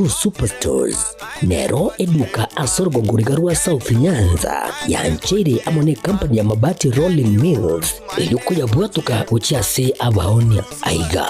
Uhuru Superstores nero eduka asorgo ngurigarua South Nyanza yanchere amone company ya mabati Rolling Mills eyukuya bwatuka uchiase abaonia aiga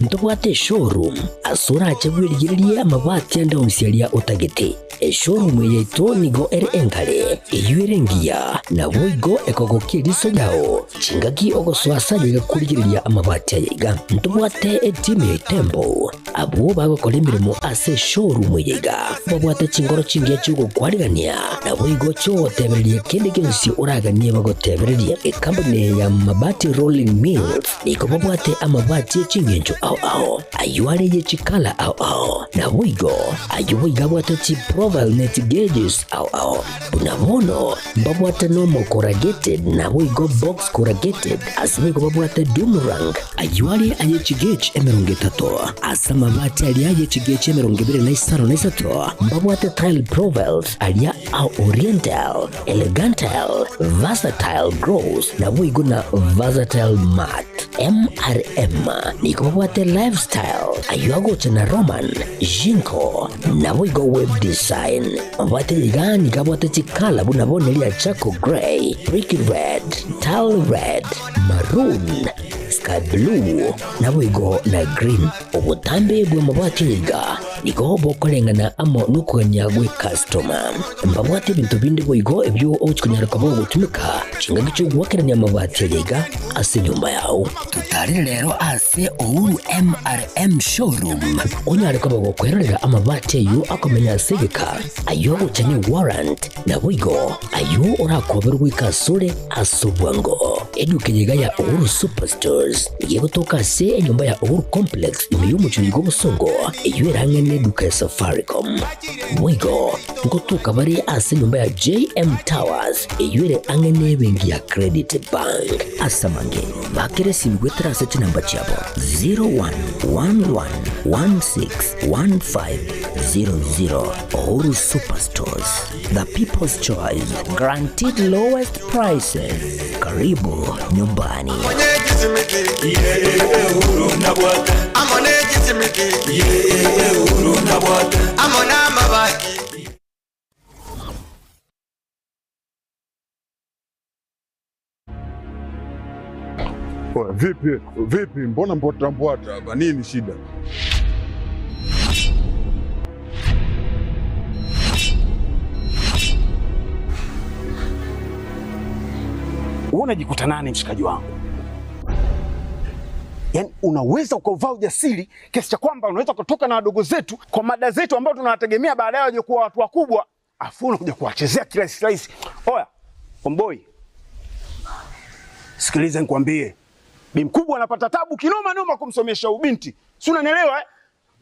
ntobwate showroom asura achagwirigirie amabati anda usialia utagete showroom yeto nigo enkale eyuerengia na boigo ekogokiriso yao chingaki ogoswasaje kurigiriria amabati aiga ntobwate team ya tempo abo bagokora imirimo ase showroom yiga babwate chingoro chingiye cyugo kwarigania na boigo cyo tebererie kende gensi uraganie bagotebererie company ya mabati Rolling Mills niko babwate amabati chingenjo ao ayuare ye chikala ao na boigo ayuiga bwate chi profile net gauges ao unamono babwate normal corrugated na boigo box corrugated asiko babwate boomerang ayuare aye chigage emerungetato asama mabati aliaje chigage emerungibire na isaro na isato mbabwate tile profiles alia au oriental elegantal versatile gross na boigo na versatile mat MRM niko babwate lifestyle ayuago tena roman jinko na boigo web design babwate yigani kabwate chikala bunabone lia chaco gray brick red tile red maroon sky blue na boigo na green obutambe bwe mabwate yiga niko bokolengana amo nukanya gwe customer mbabwate bintu bindi boigo ebyo ochikunyara kabo gutumika chinga gicho gwakeranya mabwate yiga ase nyumba yao tutari rero ase Uhuru MRM showroom onyare kabo gukwerera amabwate yu akomenya segeka ayo uchane warrant na boigo ayo urakoberwa ikasure asubwango edukenyiga ya Uhuru Superstores yego toka se nyumba ya Uhuru Complex imiyumu chuligo busongo eyuerangene duka ya Safaricom boigo ngotuka bari ase nyumba ya JM Towers eyuere angene bengi ya Credit Bank asamange bakere simgwetra se namba chabo 0111161500 Uhuru Superstores, the people's choice, guaranteed lowest prices. Karibu nyumbani. Vipi, mbona mbota hapa? Nini shida? Unajikuta nani mshikaji wangu? Yaani unaweza ukavaa ujasiri kiasi cha kwamba unaweza kutoka na wadogo zetu kwa mada zetu ambao tunawategemea baadaye waje kuwa watu wakubwa, afu unakuja kuwachezea kila slice. Oya, Omboy. Sikiliza nikwambie. Bi mkubwa anapata tabu kinoma noma kumsomesha ubinti. Si unanielewa eh?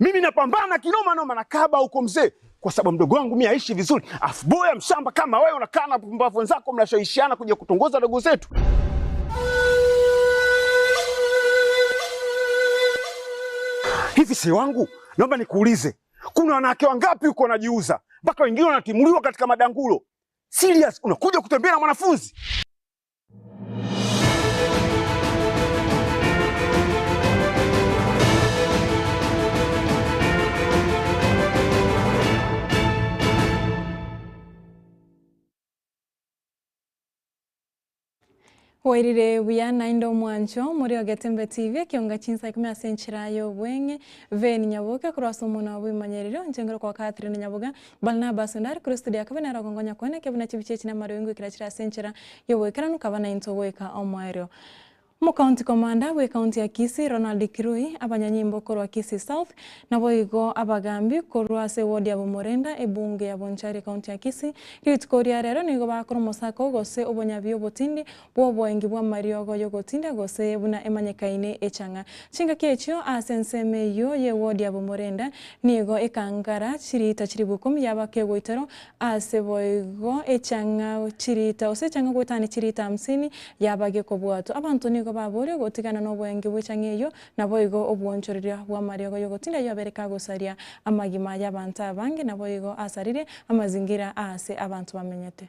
Mimi napambana kinoma noma na kaba huko mzee kwa sababu mdogo wangu mimi aishi vizuri. Afu boya mshamba kama wewe unakaa na pumbavu wenzako mnashawishiana kuja kutongoza dogo zetu. Hivi si wangu, naomba nikuulize. Kuna wanawake wangapi uko wanajiuza? Mpaka wengine wanatimuliwa katika madangulo. Serious, unakuja kutembea na mwanafunzi? Wairire wiyana indo mwancho muri Getembe TV Ekeonga Chinsa Ikomi asenchirayo bwenge veni Nyaboga kurasa muna wimanyerero njengero kwa Catherine Nyaboga balna basundari kuri studio akabana ragongonya kone kebuna chibichechi na marengo kirachira senchira yowekera nukabana into weka omwairo Mu county commander we county ya Kisii Ronald Kirui abanyanyimbo korwa Kisii South na boigo abagambi korwa se ward ya Bomorenda ebunge ya Bonchari county ya Kisii kitkoria rero nigo bakoro mosako gose obonyabyo botindi bwoboengi bwa mariogo yogotinda gose buna emanyekaine echanga chinga kiecho asenseme yo ye ward ya Bomorenda nigo ekangara chirita chiribukumi yabake goitero ase boigo echanga chirita ose changa gotani chirita 50 yabage kobwato abantu nigo babore gotigana no bwenge bwechangeyo na boigo obwonchorira bwa mariogo yogotinda yabereka gosaria amagima y'abantu abange na boigo asarire amazingira ase abantu bamenyete.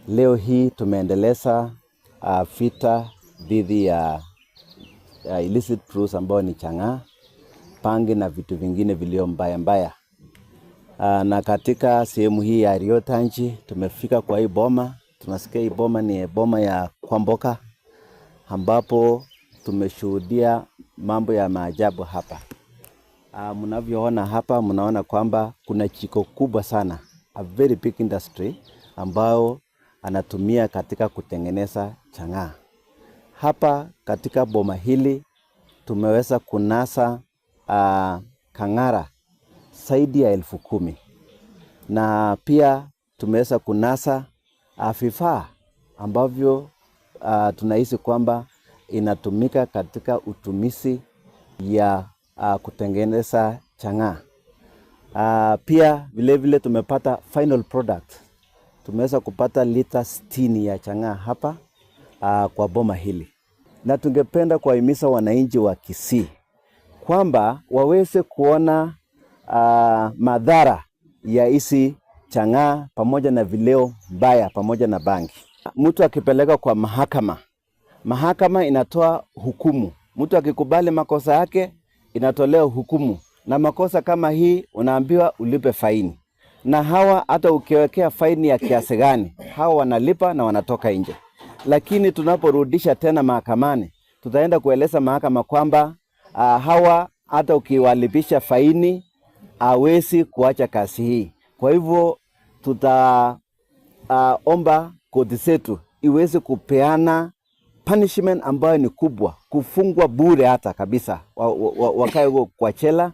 Leo hii tumeendeleza vita dhidi ya illicit brews ambao ni chang'aa, pangi na vitu vingine vilio mbaya. Na katika sehemu hii ya Riotanchi tumefika kwa hii boma. Tunasikia hii boma ni boma ya Kwamboka ambapo tumeshuhudia mambo ya maajabu hapa. Mnavyoona hapa, mnaona kwamba kuna jiko kubwa sana, a very big industry ambao anatumia katika kutengeneza chang'aa. Hapa katika boma hili tumeweza kunasa kang'ara zaidi ya 10,000 na pia tumeweza kunasa vifaa ambavyo tunahisi kwamba inatumika katika utumizi ya kutengeneza chang'aa. Pia vile tumepata final product. Tumeweza kupata lita 60 ya chang'aa hapa kwa boma hili. Na tungependa kuwahimiza wananchi wa Kisii kwamba waweze kuona madhara ya hizi chang'aa pamoja na vileo mbaya pamoja na bangi. Mtu akipeleka kwa mahakama inatoa hukumu. Mtu akikubali makosa yake inatolewa hukumu. Na makosa kama hii unaambiwa ulipe faini. Na hawa hata ukiwekea faini ya kiasi gani, hawa wanalipa na wanatoka nje. Lakini tunaporudisha tena mahakamani, tutaenda kueleza mahakama kwamba hawa hata ukiwalipisha faini hawezi kuacha kazi hii. Kwa hivyo tutaomba koti zetu iweze kupeana punishment ambayo ni kubwa, kufungwa bure hata kabisa, wakae kwa chela.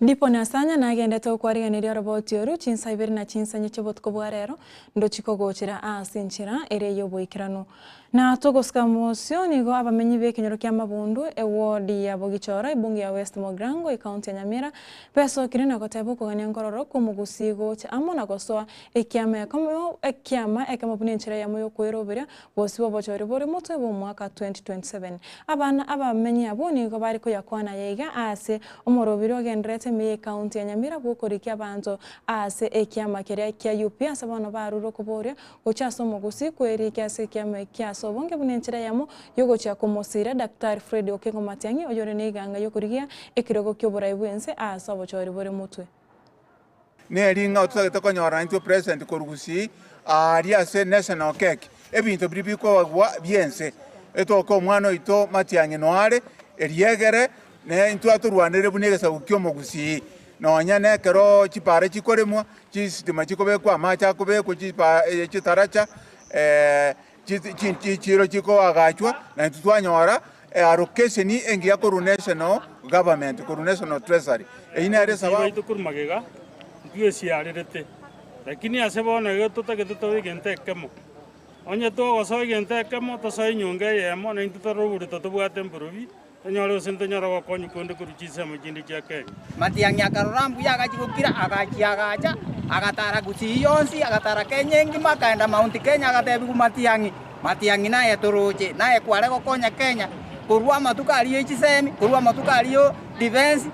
Ndipo nasanya nagendete ukwariganiria roboti oru Chinsa ibiri na Chinsa nyechobotko bwarero ndo chikogochera asinchira ere yoboikirano na togosika mosio nigo abamenyi bekenyoro kya mabundu ewodi ya Bogichora ibungi ya West Mogrango county ya Nyamira peso kirina kotebo kugania ngororo kumugusigo cha amona gosoa ekiama ekamabunenchira ya moyo kwirobera bosibo bochori bori moto bo mwaka 2027 abana abamenyi abo nigo bari ko yakwana yega ase omorobiro gendrete me county ya Nyamira bukorikia banzo ase ekiama keria kya UP asabano baruro kuboria gochaso mogusi kwerikia ase kiama kya sobonge bunenchira yamo yogocha kumosira Daktari Fred Okengo Matiangi oyore neganga yokurigia ekirogo kyobora ibwense asa bochori bore mutwe ne ringa otageta konyora into president korugusi ari ase national cake ebinto bibiko wagwa biense etoko mwana ito Matiangi noare eriegere ne into aturwanire bunegesa ukyomogusi nonya ne kero chipare chikoremwa chistima chikobekwa amacha kobekwa chitaracha chiro chiko agachwa na tutwanyora allocation engia ko national government ko national treasury ina ere sababu ito kurmagega ndiye arerete lakini asebona yoto tageto wigente kemo onye to goso wigente kemo to so nyonge yemo na into roburi to bwate mburubi nyoro sento nyoro ko nyukonde ku Chinsa mjindi chake Matiangi akarambu yakachikukira agacha agatara guchi yonsi agatara kenyengi makaenda Mount Kenya agatebi ku Matiangi naye toroje naye kware gokonya Kenya kurwa matukari yichisemi kurwa matukari yo defense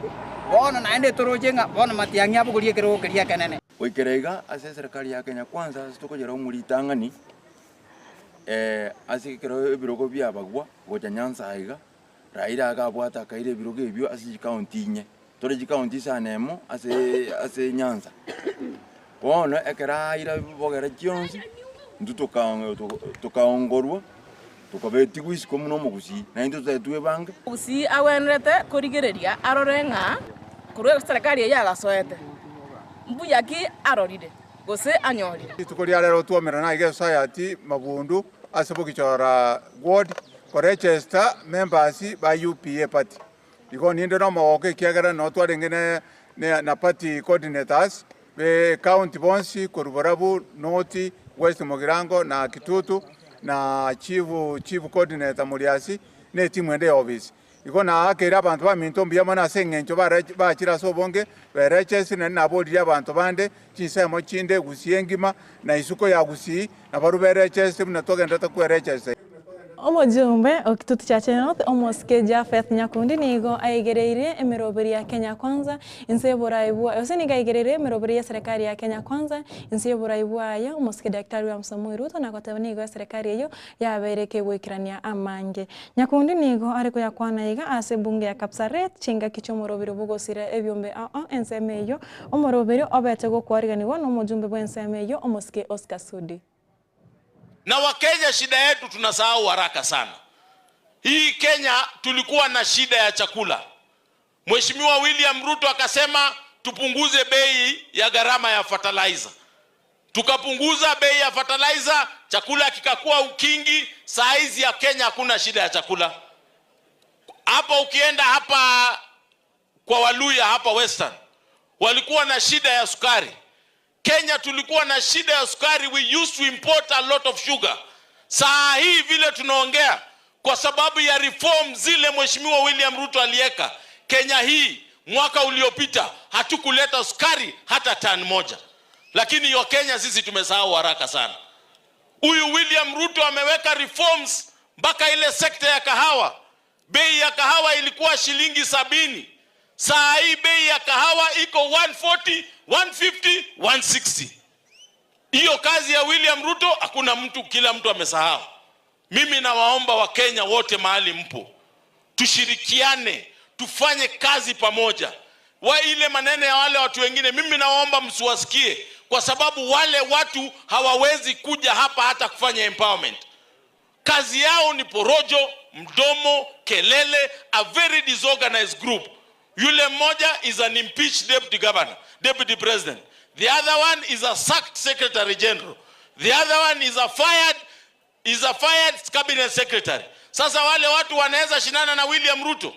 bona naende toroje nga bona Matiangi apo kulie kero keria kenene oikerega ase serikali ya Kenya kwanza tukojera umuritangani ase kero ebirogo bya bagwa gocha Nyanza aiga Raila agabwata kaire ebirogo ebyo ase county nye tore county sanemo ase Nyanza bona ekera ira bogera chionsi tukaongorwa tukabeti kwisiko muno mugusi na into tuwe bange usi awenrete kurigereria arorenga kurwe serikali ya gasoete mbuyaki aroride gose anyori tukoria lero tuomera na ige society mabundu ase Bogichora ward ko register members by UPA party iko ninde no moke kiagera no twarengene na party coordinators be county bonsi Koruborabu North West Mogirango na Kitutu na chief coordinator Muriasi ne timu ende office iko na akera abantu ba minto mbiyama na sengencho ba chira sobonge bereche na nabodi abantu bande Chinsa mo chinde gusiengima na isuko ya gusi na baru bereche na togenda ta kuereche Omojumbe okitutu cha North omoske Jafeth Nyakundi nigo aigereire emiroberi ya Kenya Kwanza inse boraibwa oseni gaigerere emiroberi ya serikali ya Kenya Kwanza inse boraibwa ya omoske Daktari wa Samoei Ruto na kotabani go serikali yo yabereke gwikirania amange Nyakundi nigo ariko yakwana iga ase bunge ya Kapsaret chinga kichomoroberi bugosira ebyombe enseme yo omoroberi obete go kwariganiwa no mojumbe bwa enseme yo omoske Oscar Sudi. Na Wakenya shida yetu tunasahau haraka sana. Hii Kenya tulikuwa na shida ya chakula. Mheshimiwa William Ruto akasema tupunguze bei ya gharama ya fertilizer. Tukapunguza bei ya fertilizer, chakula kikakuwa ukingi, saizi ya Kenya hakuna shida ya chakula. Hapa ukienda hapa kwa Waluya hapa Western, walikuwa na shida ya sukari. Kenya tulikuwa na shida ya sukari, we used to import a lot of sugar. Saa hii vile tunaongea kwa sababu ya reform zile Mheshimiwa William Ruto aliweka, Kenya hii mwaka uliopita hatukuleta sukari hata tani moja. Lakini yo Kenya sisi tumesahau haraka sana. Huyu William Ruto ameweka reforms mpaka ile sekta ya kahawa. Bei ya kahawa ilikuwa shilingi 70. Saa hii bei ya kahawa iko 140, 150, 160. Hiyo kazi ya William Ruto hakuna mtu, kila mtu amesahau. Mimi nawaomba Wakenya wote mahali mpo, tushirikiane, tufanye kazi pamoja. Wa ile maneno ya wale watu wengine mimi nawaomba msiwasikie, kwa sababu wale watu hawawezi kuja hapa hata kufanya empowerment. Kazi yao ni porojo, mdomo, kelele, a very disorganized group. Yule mmoja is an impeached deputy president. The other one is a sacked secretary general. The other one is a fired cabinet secretary. Sasa wale watu wanaweza shinana na William Ruto.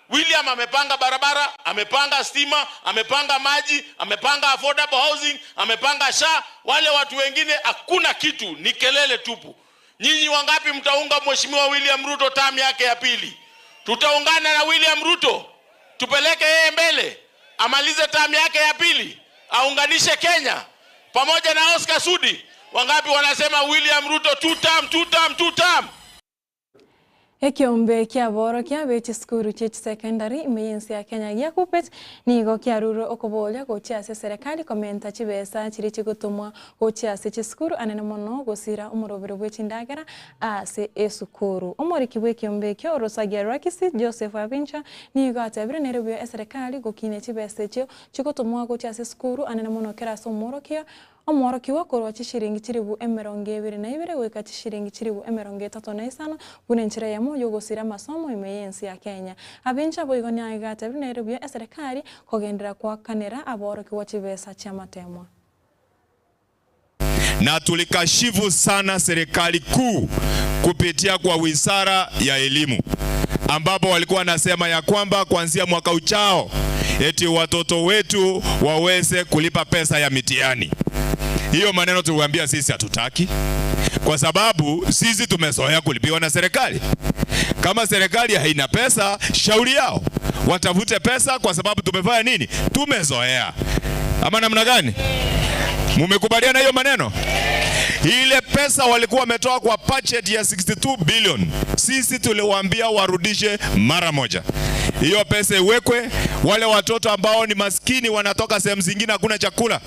William amepanga barabara, amepanga stima, amepanga maji, amepanga affordable housing, amepanga SHA. Wale watu wengine hakuna kitu, ni kelele tupu. Nyinyi wangapi mtaunga Mheshimiwa William Ruto tamu yake ya pili? Tutaungana na William Ruto, tupeleke yeye mbele, amalize tamu yake ya pili, aunganishe Kenya pamoja na Oscar Sudi. Wangapi wanasema William Ruto two term? Ekiombe kia boro kia beche skuru chechi secondary imeyensi ya Kenya ya kupet nigo kia ruro okobolya gochia se serikali komenta chibesa chirichi gutumwa gochia se cheskuru anene mono gosira umurobero bwechi ndagara ase esukuru omori kibwe kiombe kia orosagia rakisi Joseph Abincha nigo atebire nerebyo serikali gokine chibesa chio chigutumwa gochia se skuru anene mono kera so moro kia omoro kiwa korwa chishiringi chiribu 22 weka chishiringi chiribu 35 bunenchira ya moyo gosira masomo imeyensi ya Kenya. Abincha boigonya igate binerubye serikali kogendera kwa kanera aboro kiwa chibesa cha matemwa. Na tulikashifu sana serikali kuu kupitia kwa wizara ya elimu, ambapo walikuwa nasema ya kwamba kuanzia mwaka uchao eti watoto wetu waweze kulipa pesa ya mitihani. Hiyo maneno tuliwaambia sisi hatutaki, kwa sababu sisi tumezoea kulipiwa na serikali. Kama serikali haina pesa, shauri yao, watafute pesa, kwa sababu tumefanya nini? Tumezoea. Ama namna gani? Mumekubaliana hiyo maneno? Ile pesa walikuwa wametoa kwa budget ya 62 billion, sisi tuliwaambia warudishe mara moja. Hiyo pesa iwekwe. Wale watoto ambao ni maskini wanatoka sehemu zingine hakuna chakula,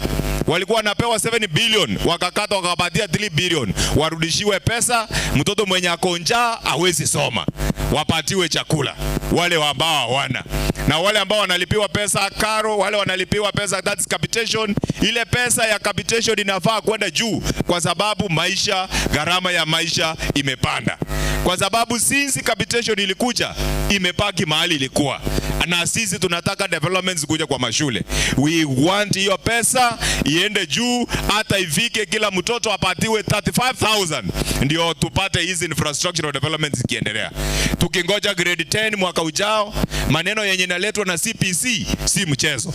walikuwa wanapewa 7 billion, wakakata wakapatia 3 billion, warudishiwe pesa. Mtoto mwenye ako njaa hawezi soma, wapatiwe chakula wale ambao hawana. Na wale ambao wanalipiwa pesa karo, wale wanalipiwa pesa that's capitation, ile pesa ya capitation inafaa kwenda juu, kwa sababu maisha, gharama ya maisha imepanda. Kwa sababu since capitation ilikuja, imepaki mahali ilikuwa. Na sisi tunataka developments kuja kwa mashule. We want hiyo pesa iende juu, hata ifike kila mtoto apatiwe 35,000, ndio tupate hizi infrastructural developments ikiendelea. Tukingoja grade 10 mwaka ujao, maneno yenye inaletwa na CPC si mchezo.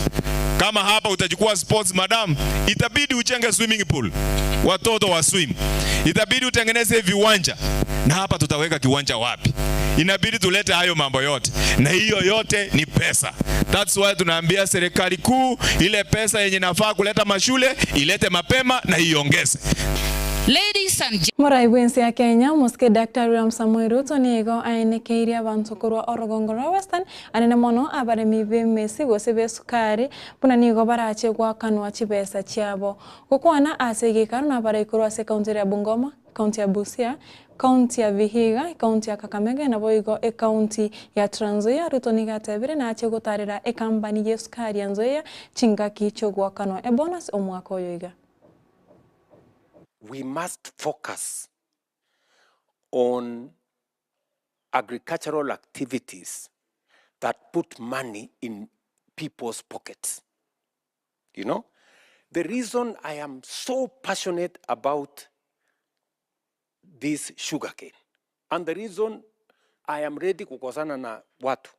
Kama hapa utachukua sports madam, itabidi uchenge swimming pool, watoto wa swim. Itabidi utengeneze viwanja, na hapa tutaweka kiwanja wapi? Inabidi tulete hayo mambo yote, na hiyo yote ni pesa. That's why tunaambia serikali kuu ile pesa yenye nafaa kuleta mashule ilete mapema na iongeze. Ladies Muraibu ya Kenya muske Dr. William Samoei Ruto nigo ainekeirie abantu kurwa Orogongo rwa Western anene mono abaremi b'emesi gose besukari buna nigo barache gwa kanwa chibesa chiabo gukwana asegekaro na baraikurwa se county ya Bungoma, county ya Busia, county ya Vihiga, county ya Kakamega na boigo county ya Trans Nzoia. Ruto nigatebire na ache gutarira ekambani yesukari ya Nzoia chingaki chogwa kanwa bonus omwaka oyoiga. We must focus on agricultural activities that put money in people's pockets. You know, the reason I am so passionate about this sugarcane and the reason I am ready kukosana na watu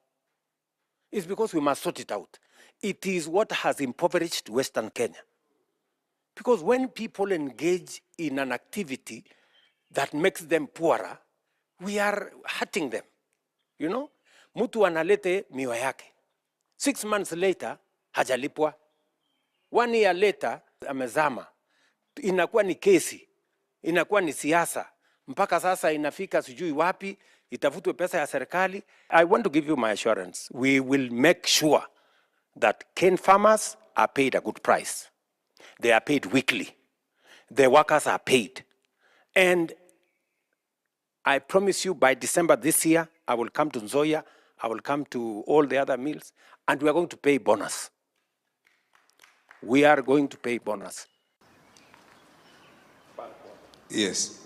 is because we must sort it out. It is what has impoverished Western Kenya. Because when people engage in an activity that makes them poorer, we are hurting them. You know? Mtu analete miwa yake. 6 months later, hajalipwa. 1 year later, amezama. Inakuwa ni kesi. Inakuwa ni siasa. Mpaka sasa inafika sijui wapi, itafutwe pesa ya serikali. I want to give you my assurance. We will make sure that cane farmers are paid a good price. They are paid weekly. The workers are paid. And I promise you by December this year, I will come to Nzoia, I will come to all the other mills, and we are going to pay bonus. We are going to pay bonus. Yes.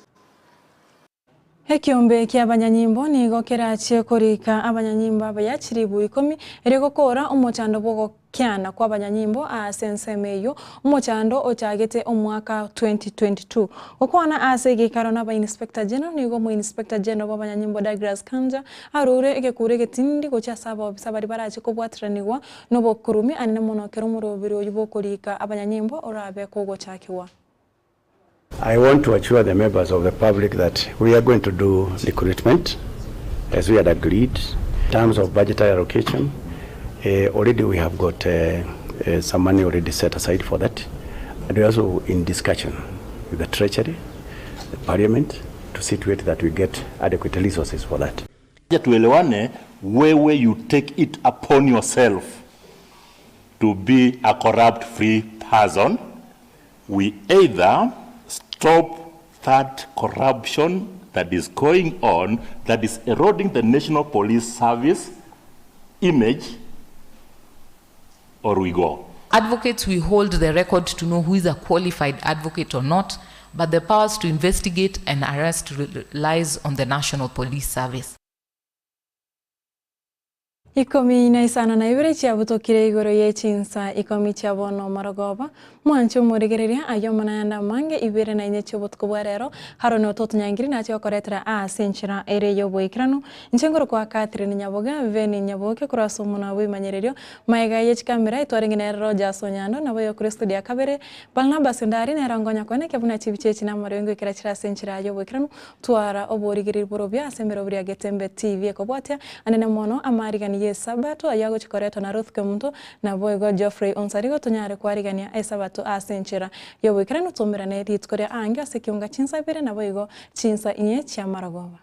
Ekiombe kia abanyanyimbo nigo kerache korika abanyanyimbo abayachiribu Ikomi eriko kora omochando bogo kiana kwa abanyanyimbo asensemeyo omochando ochagete omwaka 2022 okwana asegekaro na ba Inspector General nigo mo Inspector General abanyanyimbo Douglas Kanja arure ekekure getindi gocha saba bari barache kobwatiraniwa no bokurumi anene monokero murobiri oyibo korika abanyanyimbo orabe kogo chakiwa. I want to assure the members of the public that we are going to do recruitment as we had agreed. In terms of budgetary allocation, already we have got some money already set aside for that. And we are also in discussion with the Treasury, the Parliament, to see to it that we get adequate resources for that. Tuelewane, where you take it upon yourself to be a corrupt-free person, we either stop that corruption that is going on, that is eroding the National Police Service image, or we go. Advocates, we hold the record to know who is a qualified advocate or not, but the powers to investigate and arrest lies on the National Police Service. Ikomi na isana na ibere chiabutokire igoro ye Chinsa Ikomi chiabono maragoba mwancho murigereria ayo manayanda mange ibere na inye chibutko rero harone ototo nyangiri na chyo koretera asenchira ere yo boikrano nchengoro kwa Catherine Nyaboga veni Nyaboga kuraso muna we manyererio maiga ye chikamera itwarengene roja sonyando na boyo Kristo dia kabere balna basundari na rangonya kone kebuna chibichechi na marengo kirachira senchira yo boikrano tuara oborigerir borobia asembero bria Getembe TV ekobwatia anene mono amarigani Sabato ayago chikoreto na Ruth Kemunto na boygo Geoffrey Onsarigo tonyare kwarigania Sabato asenchira yobo ikrano tomera ne ditkoria anga Ekeonga Chinsa bere na boygo Chinsa inye chia maragoba.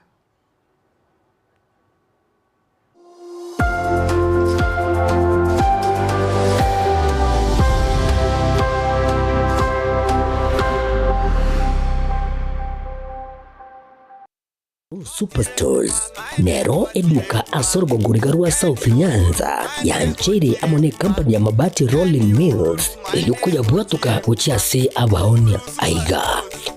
Superstores Nero eduka asorgo gurigarua South Nyanza yanchere amone company ya mabati Rolling Mills elukuya bwatuka uchiase abaonia aiga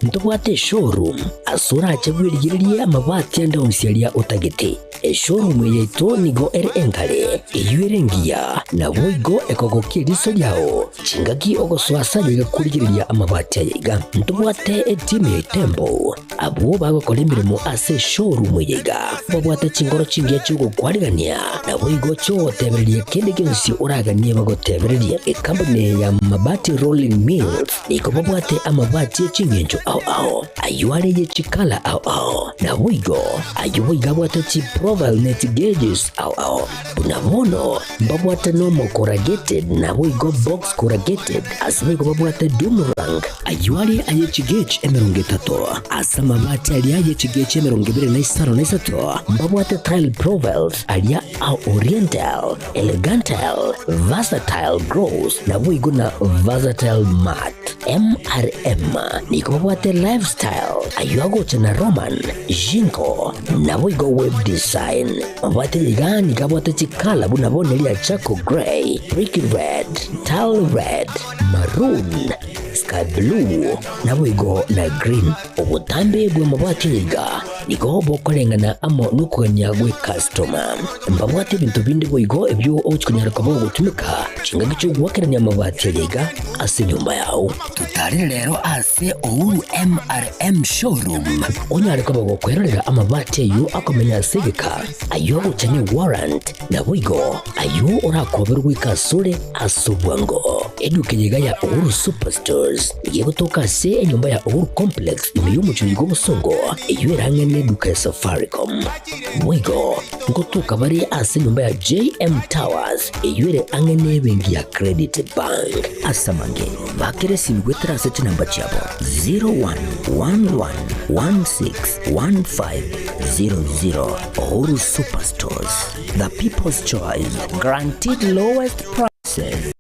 ntobwate showroom asura achagwirigiria amabati anda onsialia otagete showroom yeto nigo ere engale eyuerengia na boigo ekogokie riso yao chingaki ogoswasa yiga kurigiria amabati aiga ntobwate team tempo abo bago kolemirimo ase showroom yiga babwate chingoro chingia chugo kwarigania na boigo cho tebereria kende gensi uraganie bago tebereria company ya mabati Rolling Mills niko babwate amabati chingenjo au ayuare ye chikala au na boigo ayuiga bwate chi profile net gauges au unabono mbabwate normal corrugated na wigo box corrugated asime ko babwate boomerang ayuali ayechigage emeronge tato asama bati ali ayechigage emeronge bire na isaro na isato mbabwate tile profiles alia au oriental elegantal versatile gross na wigo na versatile mat MRM ni ko babwate lifestyle ayuago chana roman jinko na wigo web design babwate ligani kabwate chikala bunabone lia chaco gray brick red tile red maroon sky blue na wigo na green obutambe bwe mabwate liga niko bokolengana amo nukuganya gwe customer mbabwate bintu bindi wigo ebyo ochikunyara kabo gutumika chinga gicho gwakeranya mabwate liga ase nyumba yao tutari rero ase ouru MRM showroom onyare kabo gukwerera amabwate yu akomenya segeka ayo uchane warrant na wigo ayo urakoberwa ikasure asubwango edukenyega ya Uhuru Superstores yego toka se nyumba ya Uhuru Complex imiyumu chuligo musongo iyo irangene duka ya Safaricom wigo ngotoka bari ase nyumba ya JM Towers iyo ire angene bengi ya Credit Bank asamange bakere simgwetera sete namba chabo 0111161500 Uhuru Superstores, the people's choice, guaranteed lowest prices.